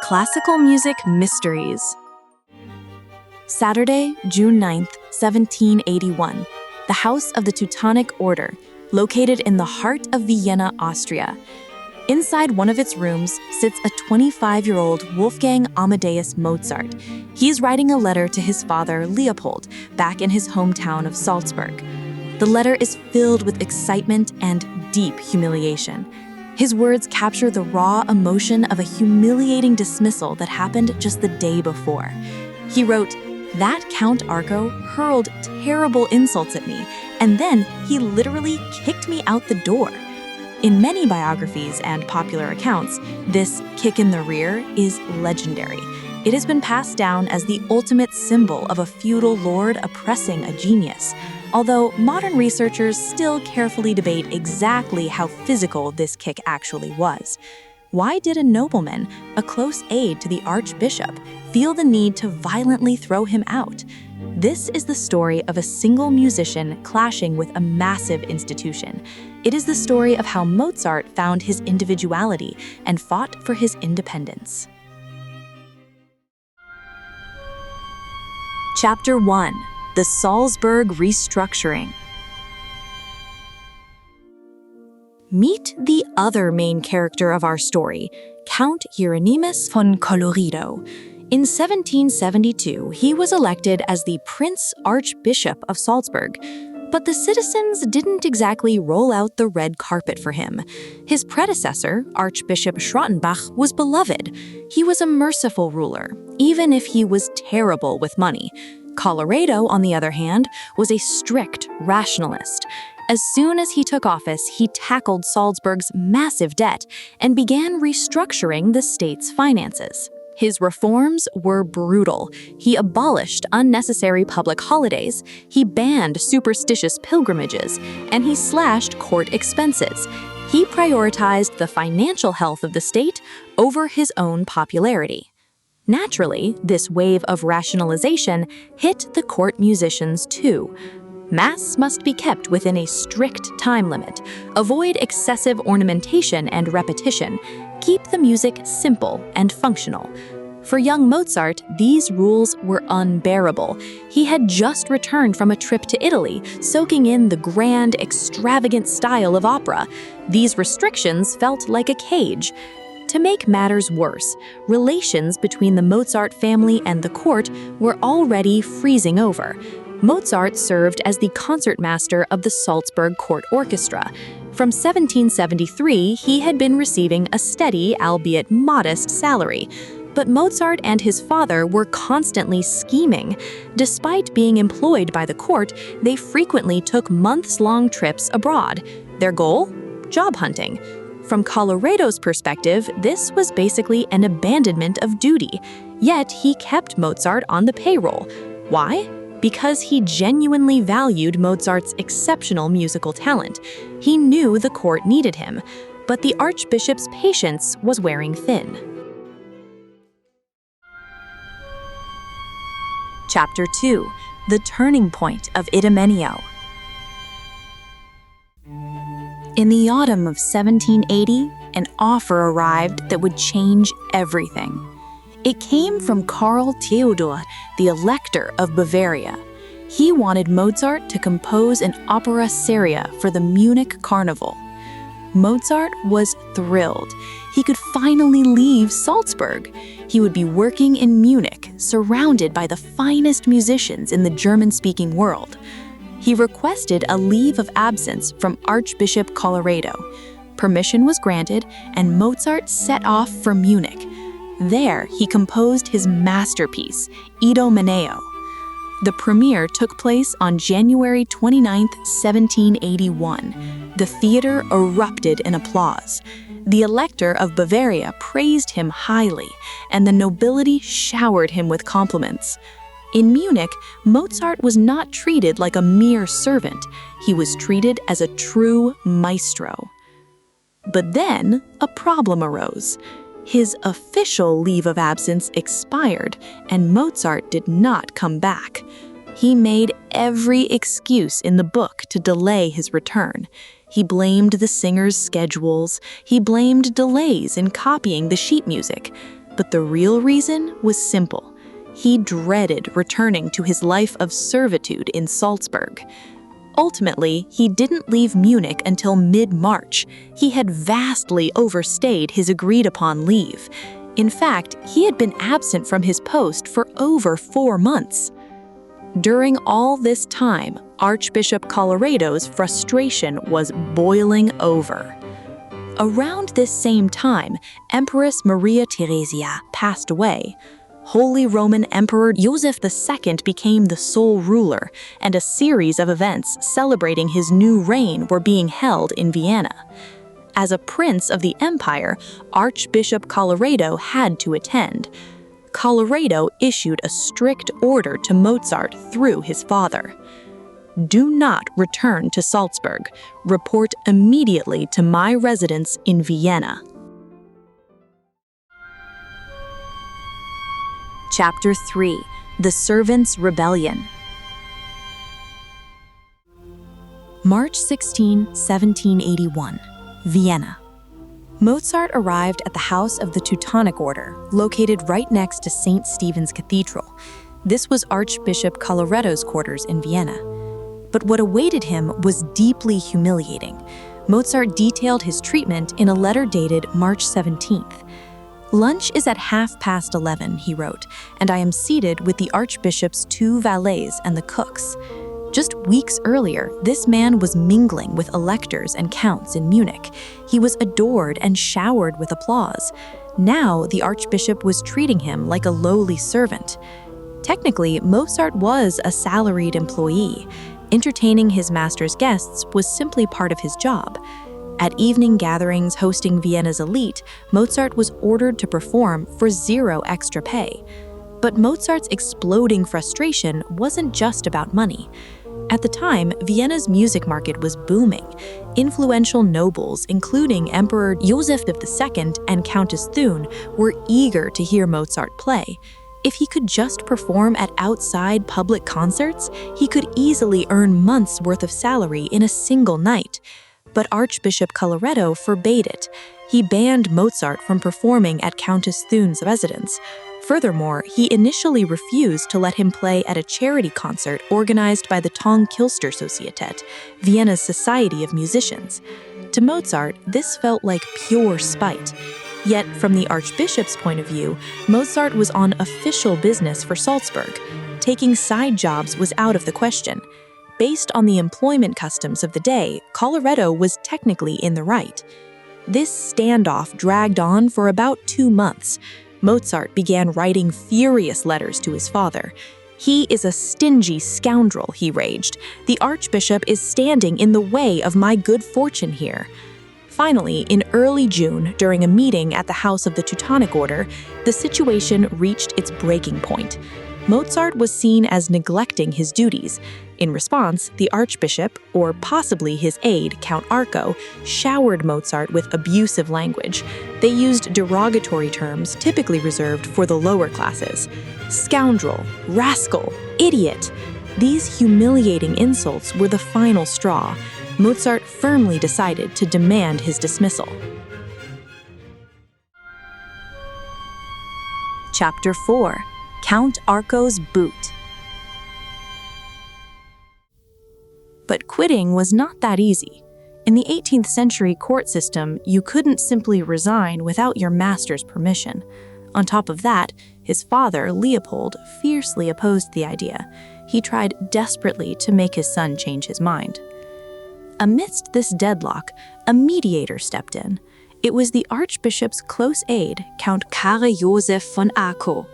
Classical Music Mysteries. Saturday, June 9th, 1781. The House of the Teutonic Order, located in the heart of Vienna, Austria. Inside one of its rooms sits a 25-year-old Wolfgang Amadeus Mozart. He's writing a letter to his father, Leopold, back in his hometown of Salzburg. The letter is filled with excitement and deep humiliation. His words capture the raw emotion of a humiliating dismissal that happened just the day before. He wrote, "That Count Arco hurled terrible insults at me, and then he literally kicked me out the door." In many biographies and popular accounts, this kick in the rear is legendary. It has been passed down as the ultimate symbol of a feudal lord oppressing a genius, although modern researchers still carefully debate exactly how physical this kick actually was. Why did a nobleman, a close aide to the archbishop, feel the need to violently throw him out? This is the story of a single musician clashing with a massive institution. It is the story of how Mozart found his individuality and fought for his independence. Chapter 1. The Salzburg Restructuring. Meet the other main character of our story, Count Hieronymus von Colloredo. In 1772, he was elected as the Prince Archbishop of Salzburg, but the citizens didn't exactly roll out the red carpet for him. His predecessor, Archbishop Schrattenbach, was beloved. He was a merciful ruler, even if he was terrible with money. Colloredo, on the other hand, was a strict rationalist. As soon as he took office, he tackled Salzburg's massive debt and began restructuring the state's finances. His reforms were brutal. He abolished unnecessary public holidays, he banned superstitious pilgrimages, and he slashed court expenses. He prioritized the financial health of the state over his own popularity. Naturally, this wave of rationalization hit the court musicians too. Mass must be kept within a strict time limit. Avoid excessive ornamentation and repetition. Keep the music simple and functional. For young Mozart, these rules were unbearable. He had just returned from a trip to Italy, soaking in the grand, extravagant style of opera. These restrictions felt like a cage. To make matters worse, relations between the Mozart family and the court were already freezing over. Mozart served as the concertmaster of the Salzburg Court Orchestra. From 1773, he had been receiving a steady, albeit modest, salary. But Mozart and his father were constantly scheming. Despite being employed by the court, they frequently took months-long trips abroad. Their goal? Job hunting. From Colloredo's perspective, this was basically an abandonment of duty. Yet he kept Mozart on the payroll. Why? Because he genuinely valued Mozart's exceptional musical talent. He knew the court needed him, but the archbishop's patience was wearing thin. Chapter 2. The Turning Point of Idomeneo. In the autumn of 1780, an offer arrived that would change everything. It came from Karl Theodor, the Elector of Bavaria. He wanted Mozart to compose an opera seria for the Munich Carnival. Mozart was thrilled. He could finally leave Salzburg. He would be working in Munich, surrounded by the finest musicians in the German-speaking world. He requested a leave of absence from Archbishop Colloredo. Permission was granted, and Mozart set off for Munich. There, he composed his masterpiece, Idomeneo. The premiere took place on January 29, 1781. The theater erupted in applause. The Elector of Bavaria praised him highly, and the nobility showered him with compliments. In Munich, Mozart was not treated like a mere servant. He was treated as a true maestro. But then, a problem arose. His official leave of absence expired, and Mozart did not come back. He made every excuse in the book to delay his return. He blamed the singer's schedules. He blamed delays in copying the sheet music. But the real reason was simple. He dreaded returning to his life of servitude in Salzburg. Ultimately, he didn't leave Munich until mid-March. He had vastly overstayed his agreed-upon leave. In fact, he had been absent from his post for over 4 months. During all this time, Archbishop Colloredo's frustration was boiling over. Around this same time, Empress Maria Theresia passed away. Holy Roman Emperor Joseph II became the sole ruler, and a series of events celebrating his new reign were being held in Vienna. As a prince of the empire, Archbishop Colloredo had to attend. Colloredo issued a strict order to Mozart through his father. Do not return to Salzburg. Report immediately to my residence in Vienna. Chapter 3. The Servants' Rebellion. March 16, 1781, Vienna. Mozart arrived at the house of the Teutonic Order, located right next to St. Stephen's Cathedral. This was Archbishop Colloredo's quarters in Vienna. But what awaited him was deeply humiliating. Mozart detailed his treatment in a letter dated March 17th. "Lunch is at 11:30, he wrote, and I am seated with the Archbishop's 2 valets and the cooks. Just weeks earlier, this man was mingling with electors and counts in Munich. He was adored and showered with applause. Now the Archbishop was treating him like a lowly servant. Technically, Mozart was a salaried employee. Entertaining his master's guests was simply part of his job. At evening gatherings hosting Vienna's elite, Mozart was ordered to perform for 0 extra pay. But Mozart's exploding frustration wasn't just about money. At the time, Vienna's music market was booming. Influential nobles, including Emperor Joseph II and Countess Thun, were eager to hear Mozart play. If he could just perform at outside public concerts, he could easily earn months' worth of salary in a single night. But Archbishop Colloredo forbade it. He banned Mozart from performing at Countess Thun's residence. Furthermore, he initially refused to let him play at a charity concert organized by the Tong-Kilster Societet, Vienna's Society of Musicians. To Mozart, this felt like pure spite. Yet, from the Archbishop's point of view, Mozart was on official business for Salzburg. Taking side jobs was out of the question. Based on the employment customs of the day, Colloredo was technically in the right. This standoff dragged on for about 2 months. Mozart began writing furious letters to his father. "He is a stingy scoundrel," he raged. "The Archbishop is standing in the way of my good fortune here." Finally, in early June, during a meeting at the House of the Teutonic Order, the situation reached its breaking point. Mozart was seen as neglecting his duties. In response, the Archbishop, or possibly his aide, Count Arco, showered Mozart with abusive language. They used derogatory terms typically reserved for the lower classes. Scoundrel, rascal, idiot. These humiliating insults were the final straw. Mozart firmly decided to demand his dismissal. Chapter 4. Count Arco's Boot. But quitting was not that easy. In the 18th century court system, you couldn't simply resign without your master's permission. On top of that, his father, Leopold, fiercely opposed the idea. He tried desperately to make his son change his mind. Amidst this deadlock, a mediator stepped in. It was the Archbishop's close aide, Count Karl Joseph von Arco.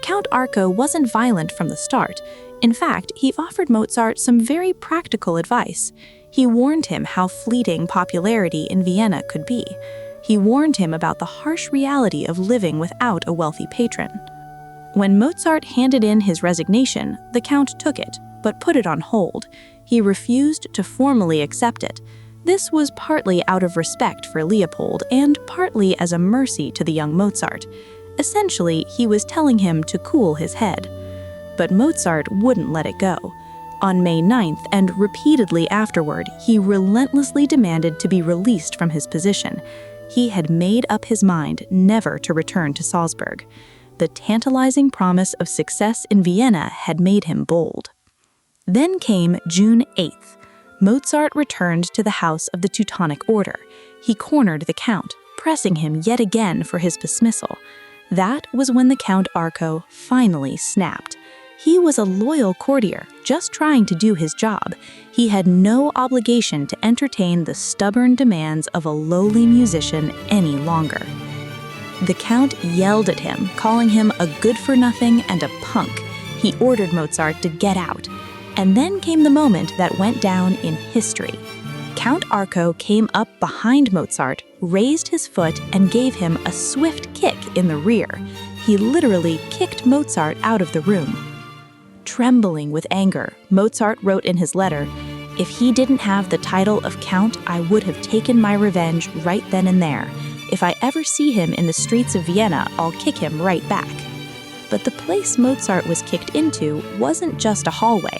Count Arco wasn't violent from the start. In fact, he offered Mozart some very practical advice. He warned him how fleeting popularity in Vienna could be. He warned him about the harsh reality of living without a wealthy patron. When Mozart handed in his resignation, the Count took it, but put it on hold. He refused to formally accept it. This was partly out of respect for Leopold and partly as a mercy to the young Mozart. Essentially, he was telling him to cool his head. But Mozart wouldn't let it go. On May 9th and repeatedly afterward, he relentlessly demanded to be released from his position. He had made up his mind never to return to Salzburg. The tantalizing promise of success in Vienna had made him bold. Then came June 8th. Mozart returned to the house of the Teutonic Order. He cornered the Count, pressing him yet again for his dismissal. That was when the Count Arco finally snapped. He was a loyal courtier, just trying to do his job. He had no obligation to entertain the stubborn demands of a lowly musician any longer. The Count yelled at him, calling him a good-for-nothing and a punk. He ordered Mozart to get out. And then came the moment that went down in history. Count Arco came up behind Mozart, raised his foot, and gave him a swift kick in the rear. He literally kicked Mozart out of the room. Trembling with anger, Mozart wrote in his letter, "If he didn't have the title of Count, I would have taken my revenge right then and there. If I ever see him in the streets of Vienna, I'll kick him right back." But the place Mozart was kicked into wasn't just a hallway.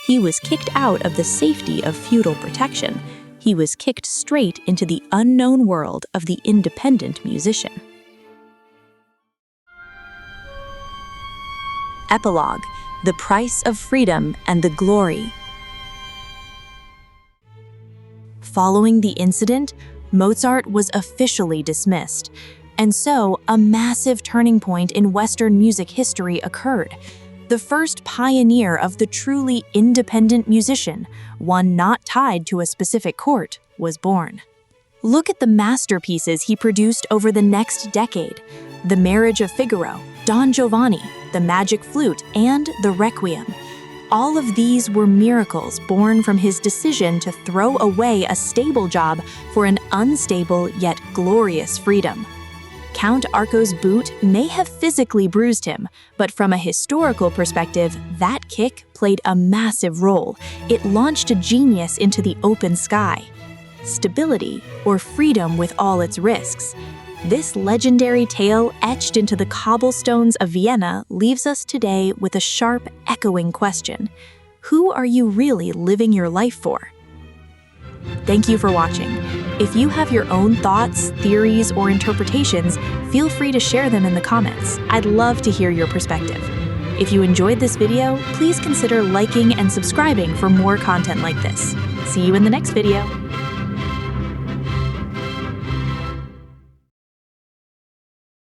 He was kicked out of the safety of feudal protection. He was kicked straight into the unknown world of the independent musician. Epilogue: The Price of Freedom and the Glory. Following the incident, Mozart was officially dismissed, and so a massive turning point in Western music history occurred. The first pioneer of the truly independent musician, one not tied to a specific court, was born. Look at the masterpieces he produced over the next decade: The Marriage of Figaro, Don Giovanni, The Magic Flute, and The Requiem. All of these were miracles born from his decision to throw away a stable job for an unstable yet glorious freedom. Count Arco's boot may have physically bruised him, but from a historical perspective, that kick played a massive role. It launched a genius into the open sky. Stability, or freedom with all its risks. This legendary tale etched into the cobblestones of Vienna leaves us today with a sharp, echoing question. Who are you really living your life for? Thank you for watching. If you have your own thoughts, theories, or interpretations, feel free to share them in the comments. I'd love to hear your perspective. If you enjoyed this video, please consider liking and subscribing for more content like this. See you in the next video.